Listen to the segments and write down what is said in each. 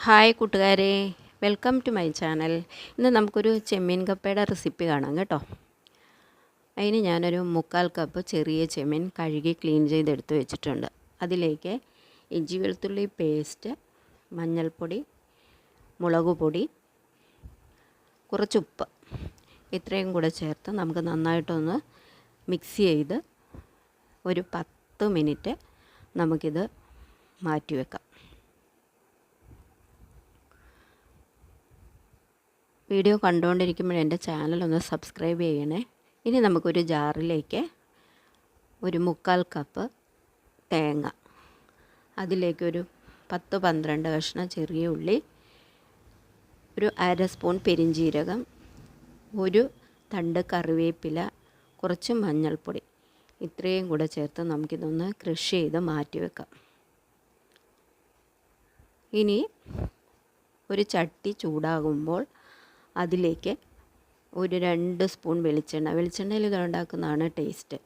Hi കൂട്ടുകാരെ, welcome to my channel. ഇന്ന് നമുക്കൊരു ചെമ്മീൻ കപ്പയുടെ റെസിപ്പി കാണാം കേട്ടോ. അതിന് ഞാനൊരു 3/4 കപ്പ് ചെറിയ ചെമ്മീൻ കഴുകി ക്ലീൻ ചെയ്തെടുത്ത് വെച്ചിട്ടുണ്ട്. അതിലേക്ക് ഇഞ്ചി വെളുത്തുള്ളി പേസ്റ്റ്, മഞ്ഞൾപ്പൊടി, മുളക് പൊടി, കുറച്ച് ഉപ്പ്, ഇത്രയും കൂടെ ചേർത്ത് നമുക്ക് നന്നായിട്ടൊന്ന് മിക്സ് ചെയ്ത് ഒരു 10 മിനിറ്റ് നമുക്കിത് മാറ്റി വെക്കാം. വീഡിയോ കണ്ടുകൊണ്ടിരിക്കുമ്പോൾ എൻ്റെ ചാനലൊന്ന് സബ്സ്ക്രൈബ് ചെയ്യണേ. ഇനി നമുക്കൊരു ജാറിലേക്ക് ഒരു 3/4 കപ്പ് തേങ്ങ, അതിലേക്കൊരു 10-12 കഷ്ണം ചെറിയ ഉള്ളി, ഒരു 1/2 സ്പൂൺ പെരിഞ്ജീരകം, ഒരു തണ്ട് കറിവേപ്പില, കുറച്ച് മഞ്ഞൾപ്പൊടി, ഇത്രയും കൂടെ ചേർത്ത് നമുക്കിതൊന്ന് ക്രഷ് ചെയ്ത് മാറ്റി വെക്കാം. ഇനി ഒരു ചട്ടി ചൂടാകുമ്പോൾ അതിലേക്ക് ഒരു 2 സ്പൂൺ വെളിച്ചെണ്ണയിൽ ഇത് ഉണ്ടാക്കുന്നതാണ് ടേസ്റ്റ്.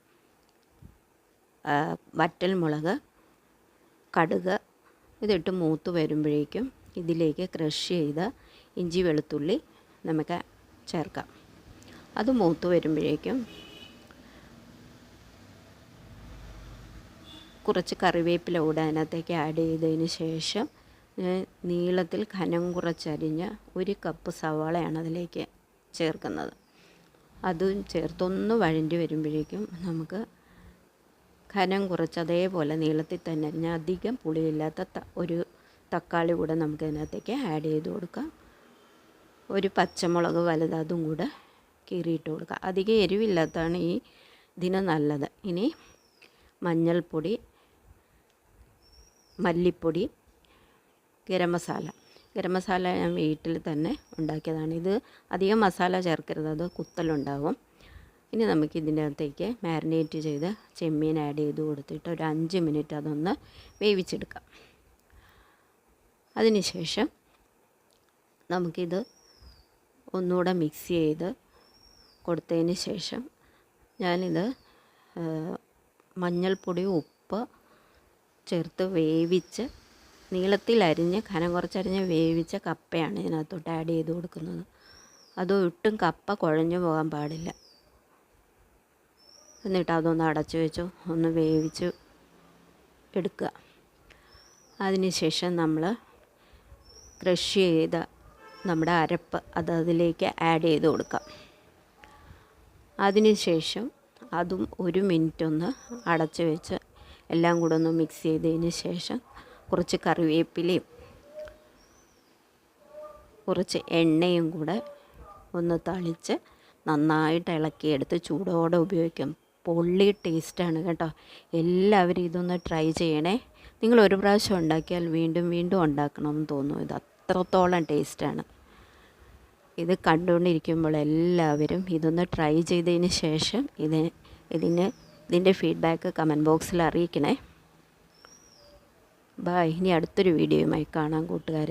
വറ്റൽ മുളക്, കടുക് ഇതിട്ട് മൂത്ത് വരുമ്പോഴേക്കും ഇതിലേക്ക് ക്രഷ് ചെയ്ത ഇഞ്ചി വെളുത്തുള്ളി നമുക്ക് ചേർക്കാം. അത് മൂത്ത് വരുമ്പോഴേക്കും കുറച്ച് കറിവേപ്പില കൂടെ അതിനകത്തേക്ക് ആഡ് ചെയ്തതിന് ശേഷം നീളത്തിൽ കനം കുറച്ചരിഞ്ഞ 1 കപ്പ് സവാളയാണ് അതിലേക്ക് ചേർക്കുന്നത്. അതും ചേർത്തൊന്ന് വഴണ്ടി വരുമ്പോഴേക്കും നമുക്ക് കനം കുറച്ച് അതേപോലെ നീളത്തിൽ തന്നെ അരിഞ്ഞ അധികം പുളിയില്ലാത്ത ഒരു തക്കാളി കൂടെ നമുക്ക് അതിനകത്തേക്ക് ആഡ് ചെയ്ത് കൊടുക്കാം. ഒരു പച്ചമുളക് വലുത് അതും കൂടെ കീറിയിട്ട് കൊടുക്കുക. അധികം എരിവില്ലാത്തതാണ് ഈ ഇതിന് നല്ലത്. ഇനി മഞ്ഞൾപ്പൊടി, മല്ലിപ്പൊടി, ഗരം മസാല ഞാൻ വീട്ടിൽ തന്നെ ഉണ്ടാക്കിയതാണ്. ഇത് അധികം മസാല ചേർക്കരുത്, അത് കുത്തലുണ്ടാവും. ഇനി നമുക്ക് ഇതിൻ്റെ അകത്തേക്ക് മാരിനേറ്റ് ചെയ്ത് ചെമ്മീൻ ആഡ് ചെയ്ത് കൊടുത്തിട്ട് ഒരു 5 മിനിറ്റ് അതൊന്ന് വേവിച്ചെടുക്കാം. അതിനുശേഷം നമുക്കിത് ഒന്നുകൂടെ മിക്സ് ചെയ്ത് കൊടുത്തതിന് ശേഷം ഞാനിത് മഞ്ഞൾപ്പൊടി, ഉപ്പ് ചേർത്ത് വേവിച്ച് നീളത്തിൽ അരിഞ്ഞ് കനം കുറച്ചരിഞ്ഞ് വേവിച്ച കപ്പയാണ് ഇതിനകത്തോട്ട് ആഡ് ചെയ്ത് കൊടുക്കുന്നത്. അത് ഒട്ടും കപ്പ കുഴഞ്ഞു പോകാൻ പാടില്ല. എന്നിട്ട് അതൊന്ന് അടച്ചു വെച്ച് ഒന്ന് വേവിച്ച് എടുക്കുക. അതിനുശേഷം നമ്മൾ ക്രഷ് ചെയ്ത നമ്മുടെ അരപ്പ് അതിലേക്ക് ആഡ് ചെയ്ത് കൊടുക്കാം. അതിനുശേഷം അതും 1 മിനിറ്റ് ഒന്ന് അടച്ചു വെച്ച് എല്ലാം കൂടെ ഒന്ന് മിക്സ് ചെയ്തതിന് ശേഷം കുറച്ച് കറിവേപ്പിലയും കുറച്ച് എണ്ണയും കൂടെ ഒന്ന് തളിച്ച് നന്നായിട്ട് ഇളക്കിയെടുത്ത് ചൂടോടെ ഉപയോഗിക്കാം. പൊള്ളി ടേസ്റ്റാണ് കേട്ടോ. എല്ലാവരും ഇതൊന്ന് ട്രൈ ചെയ്യണേ. നിങ്ങൾ ഒരു പ്രാവശ്യം ഉണ്ടാക്കിയാൽ വീണ്ടും വീണ്ടും ഉണ്ടാക്കണമെന്ന് തോന്നും. ഇത് അത്രത്തോളം ടേസ്റ്റാണ്. ഇത് കണ്ടുകൊണ്ടിരിക്കുമ്പോൾ എല്ലാവരും ഇതൊന്ന് ട്രൈ ചെയ്തതിന് ശേഷം ഇതിൻ്റെ ഫീഡ്ബാക്ക് കമൻറ്റ് ബോക്സിൽ അറിയിക്കണേ. ബൈ. ഇനി അടുത്തൊരു വീഡിയോയുമായി കാണാം കൂട്ടുകാരെ.